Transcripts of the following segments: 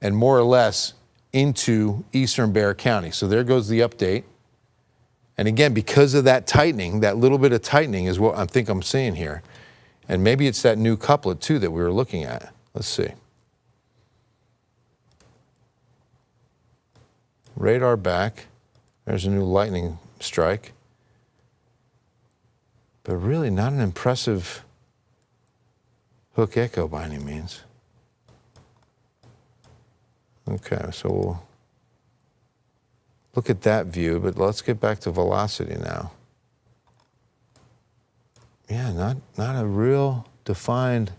and more or less into eastern Bexar County. So there goes the update. And again, because of that tightening, that little bit of tightening is what I think I'm seeing here. And maybe it's that new couplet too that we were looking at. Let's see. Radar back. There's a new lightning strike. But really not an impressive hook echo by any means. Okay, so we'll look at that view, but let's get back to velocity now. Yeah, not a real defined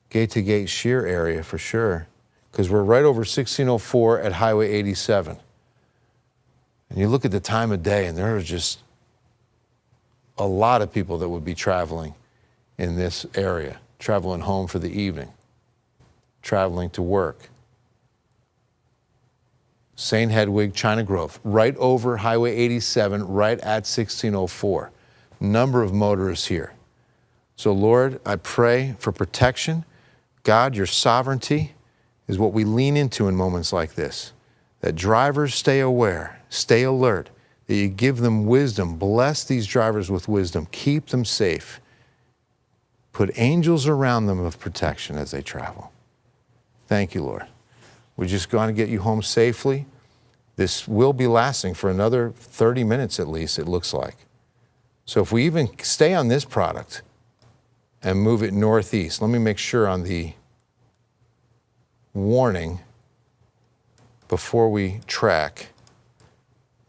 gate-to-gate shear area for sure, because we're right over 1604 at Highway 87. And you look at the time of day, and there are just a lot of people that would be traveling in this area, traveling home for the evening, traveling to work. St. Hedwig, China Grove, right over Highway 87, right at 1604. Number of motorists here. So Lord, I pray for protection. God, your sovereignty is what we lean into in moments like this. That drivers stay aware, stay alert, that you give them wisdom. Bless these drivers with wisdom. Keep them safe. Put angels around them of protection as they travel. Thank you, Lord. We're just going to get you home safely. This will be lasting for another 30 minutes at least, it looks like. So if we even stay on this product and move it northeast, let me make sure on the warning before we track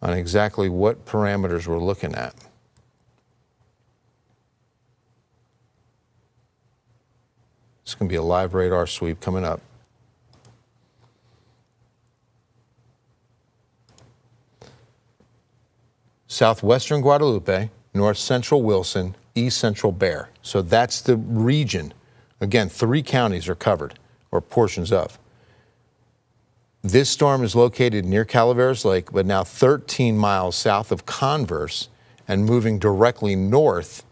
on exactly what parameters we're looking at. It's going to be a live radar sweep coming up. Southwestern Guadalupe, north central Wilson, east central Bexar. So that's the region. Again, 3 counties are covered, or portions of. This storm is located near Calaveras Lake, but now 13 miles south of Converse and moving directly north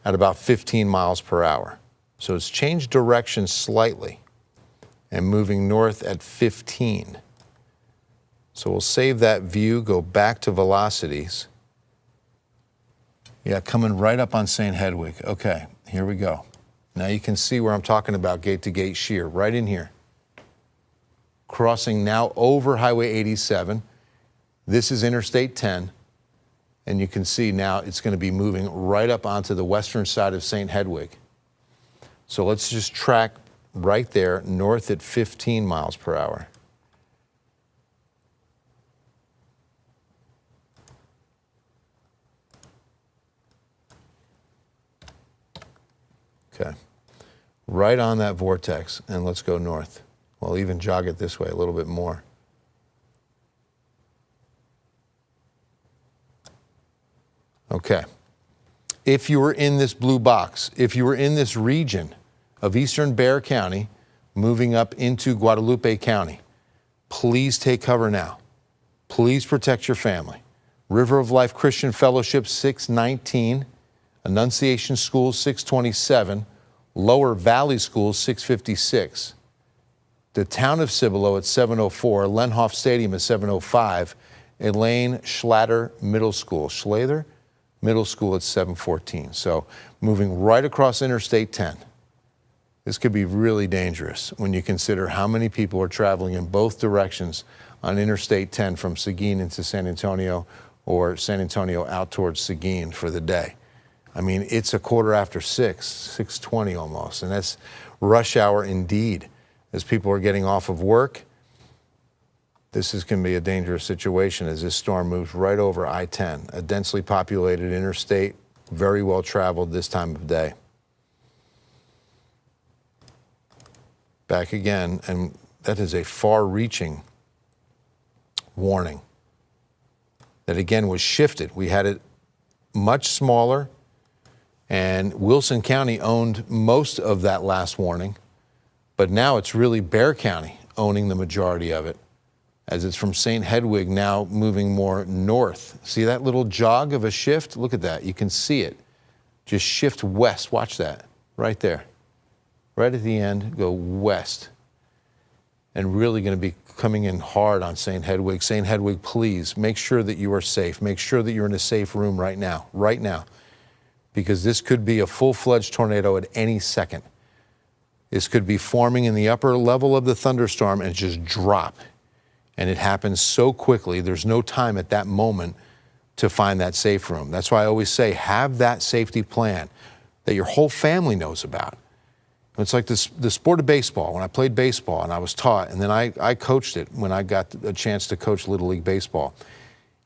at about 15 miles per hour. So it's changed direction slightly and moving north at 15. So we'll save that view, go back to velocities. Yeah, coming right up on St. Hedwig. Okay, here we go. Now you can see where I'm talking about gate-to-gate shear, right in here. Crossing now over Highway 87. This is Interstate 10. And you can see now it's going to be moving right up onto the western side of St. Hedwig. So let's just track right there, north at 15 miles per hour. Okay, right on that vortex, and let's go north. We'll even jog it this way a little bit more. Okay, if you were in this blue box, if you were in this region of eastern Bexar County, moving up into Guadalupe County, please take cover now. Please protect your family. River of Life Christian Fellowship, 619. Annunciation School, 627. Lower Valley School, 656. The town of Cibolo at 704. Lenhoff Stadium at 705. Elaine Schlatter Middle School. Schlather Middle School at 714. So moving right across Interstate 10. This could be really dangerous when you consider how many people are traveling in both directions on Interstate 10 from Seguin into San Antonio or San Antonio out towards Seguin for the day. I mean, it's a 6:15, 6:20 almost, and that's rush hour indeed. As people are getting off of work, this is going to be a dangerous situation as this storm moves right over I-10, a densely populated interstate, very well traveled this time of day. Back again, and that is a far-reaching warning that again was shifted. We had it much smaller, and Wilson County owned most of that last warning, but now it's really Bexar County owning the majority of it, as it's from St. Hedwig now moving more north. See that little jog of a shift? Look at that. You can see it. Just shift west. Watch that right there. Right at the end, go west. and really going to be coming in hard on St. Hedwig. St. Hedwig, please make sure that you are safe. Make sure that you're in a safe room right now, because this could be a full-fledged tornado at any second. This could be forming in the upper level of the thunderstorm and just drop. And it happens so quickly, there's no time at that moment to find that safe room. That's why I always say, have that safety plan that your whole family knows about. It's like the sport of baseball. When I played baseball and I was taught, and then I coached it when I got a chance to coach Little League Baseball.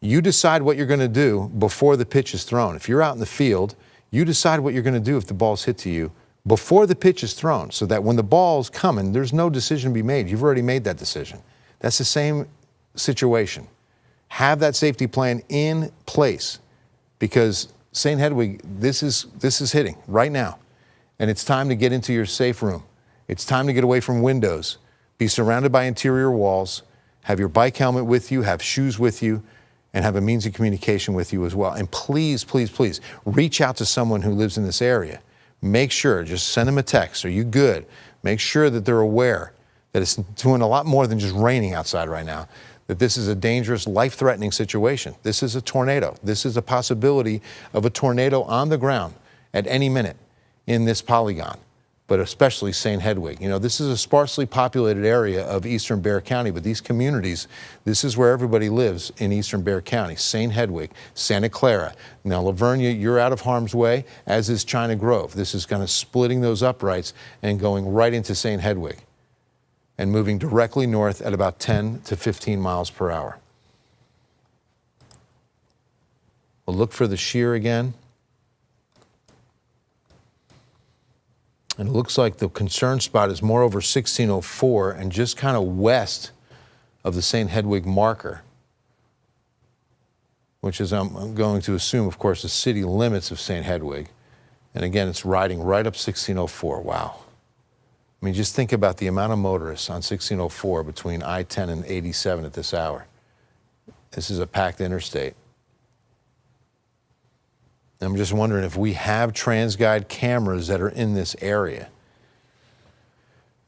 You decide what you're going to do before the pitch is thrown. If you're out in the field, you decide what you're going to do if the ball's hit to you before the pitch is thrown, so that when the ball's coming, there's no decision to be made. You've already made that decision. That's the same situation. Have that safety plan in place, because St. Hedwig, this is hitting right now. And it's time to get into your safe room. It's time to get away from windows, be surrounded by interior walls, have your bike helmet with you, have shoes with you, and have a means of communication with you as well. And please, please, please, reach out to someone who lives in this area. Make sure, just send them a text. Are you good? Make sure that they're aware that it's doing a lot more than just raining outside right now, that this is a dangerous, life-threatening situation. This is a tornado. This is a possibility of a tornado on the ground at any minute in this polygon, but especially St. Hedwig. You know, this is a sparsely populated area of eastern Bexar County, but these communities, this is where everybody lives in eastern Bexar County. St. Hedwig, Santa Clara. Now, Lavernia, you're out of harm's way, as is China Grove. This is kind of splitting those uprights and going right into St. Hedwig and moving directly north at about 10 to 15 miles per hour. We'll look for the shear again. And it looks like the concern spot is more over 1604 and just kind of west of the St. Hedwig marker, which is, I'm going to assume, of course, the city limits of St. Hedwig. And again, it's riding right up 1604. Wow. I mean, just think about the amount of motorists on 1604 between I-10 and 87 at this hour. This is a packed interstate. I'm just wondering if we have TransGuide cameras that are in this area.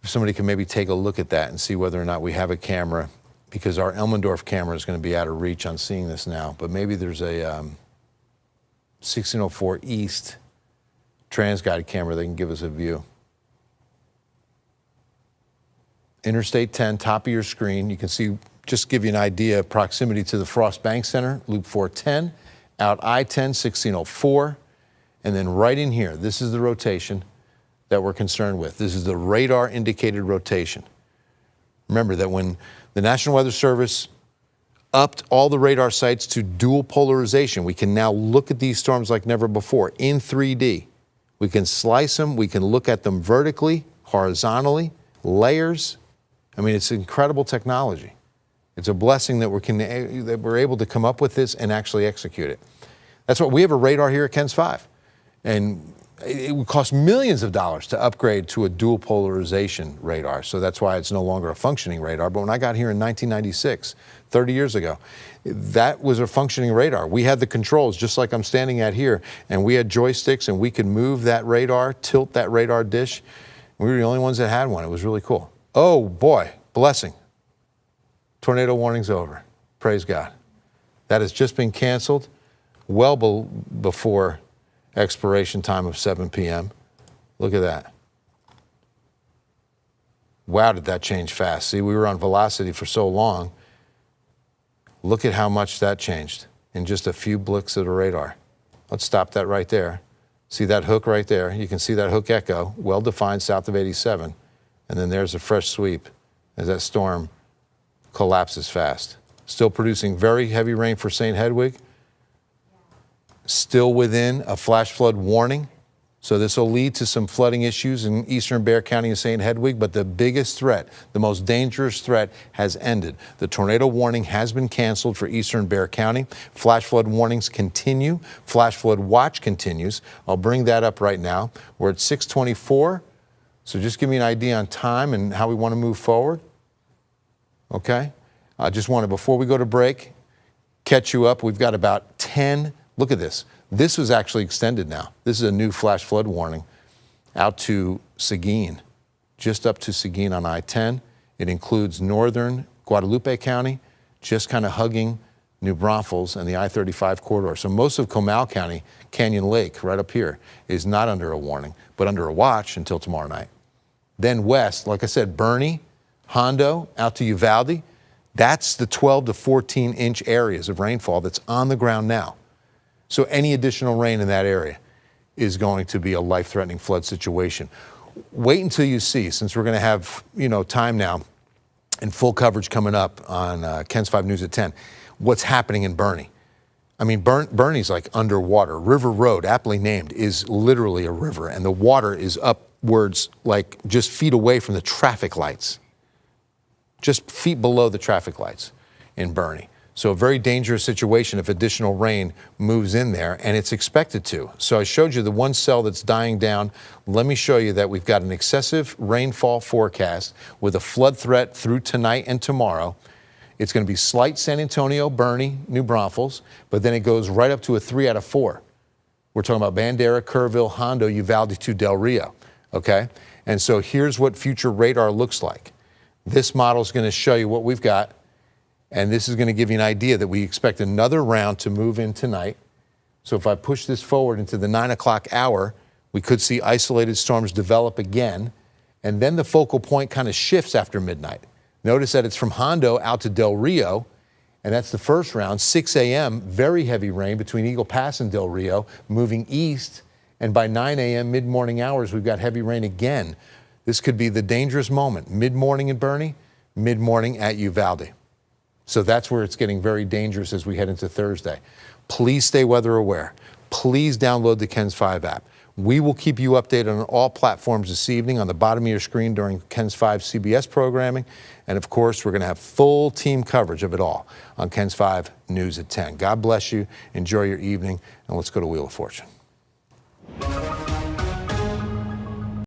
If somebody can maybe take a look at that and see whether or not we have a camera, because our Elmendorf camera is going to be out of reach on seeing this now. But maybe there's a 1604 East TransGuide camera that can give us a view. Interstate 10, top of your screen. You can see, just give you an idea of proximity to the Frost Bank Center, Loop 410. Out I-10, 1604, and then right in here, this is the rotation that we're concerned with. This is the radar-indicated rotation. Remember that when the National Weather Service upped all the radar sites to dual polarization, we can now look at these storms like never before in 3D. We can slice them, we can look at them vertically, horizontally, layers. I mean, it's incredible technology. It's a blessing that we're able to come up with this and actually execute it. That's what we have a radar here at KENS 5. And it would cost millions of dollars to upgrade to a dual polarization radar. So that's why it's no longer a functioning radar. But when I got here in 1996, 30 years ago, that was a functioning radar. We had the controls just like I'm standing at here, and we had joysticks and we could move that radar, tilt that radar dish. We were the only ones that had one. It was really cool. Oh boy, blessing. Tornado warning's over. Praise God. That has just been canceled well before expiration time of 7 p.m. Look at that. Wow, did that change fast. See, we were on velocity for so long. Look at how much that changed in just a few blicks of the radar. Let's stop that right there. See that hook right there? You can see that hook echo, well defined south of 87. And then there's a fresh sweep as that storm collapses fast. Still producing very heavy rain for St. Hedwig. Still within a flash flood warning. So this will lead to some flooding issues in eastern Bexar County and St. Hedwig, but the biggest threat, the most dangerous threat has ended. The tornado warning has been canceled for eastern Bexar County. Flash flood warnings continue. Flash flood watch continues. I'll bring that up right now. We're at 6:24. So just give me an idea on time and how we want to move forward. Okay? I just want to, before we go to break, catch you up. We've got about 10. Look at this. This was actually extended now. This is a new flash flood warning out to Seguin, just up to Seguin on I-10. It includes northern Guadalupe County, just kind of hugging New Braunfels and the I-35 corridor. So most of Comal County, Canyon Lake, right up here, is not under a warning, but under a watch until tomorrow night. Then west, like I said, Bernie, Hondo, out to Uvalde, that's the 12 to 14 inch areas of rainfall that's on the ground now. So any additional rain in that area is going to be a life-threatening flood situation. Wait until you see, since we're going to have, time now and full coverage coming up on KENS 5 News at 10, what's happening in Bernie. I mean, Bernie's like underwater. River Road, aptly named, is literally a river, and the water is upwards, like just feet away from the traffic lights. Just feet below the traffic lights in Bernie. So a very dangerous situation if additional rain moves in there, and it's expected to. So I showed you the one cell that's dying down. Let me show you that we've got an excessive rainfall forecast with a flood threat through tonight and tomorrow. It's going to be slight San Antonio, Bernie, New Braunfels, but then it goes right up to a 3 out of 4. We're talking about Bandera, Kerrville, Hondo, Uvalde to Del Rio, okay? And so here's what future radar looks like. This model is going to show you what we've got, and this is going to give you an idea that we expect another round to move in tonight. So if I push this forward into the 9 o'clock hour, we could see isolated storms develop again, and then the focal point kind of shifts after midnight. Notice that it's from Hondo out to Del Rio, and that's the first round, 6 a.m., very heavy rain between Eagle Pass and Del Rio, moving east, and by 9 a.m., mid-morning hours, we've got heavy rain again. This could be the dangerous moment, mid-morning in Bernie, mid-morning at Uvalde. So that's where it's getting very dangerous as we head into Thursday. Please stay weather aware. Please download the KENS 5 app. We will keep you updated on all platforms this evening on the bottom of your screen during KENS 5 CBS programming. And of course, we're going to have full team coverage of it all on KENS 5 News at 10. God bless you. Enjoy your evening. And let's go to Wheel of Fortune.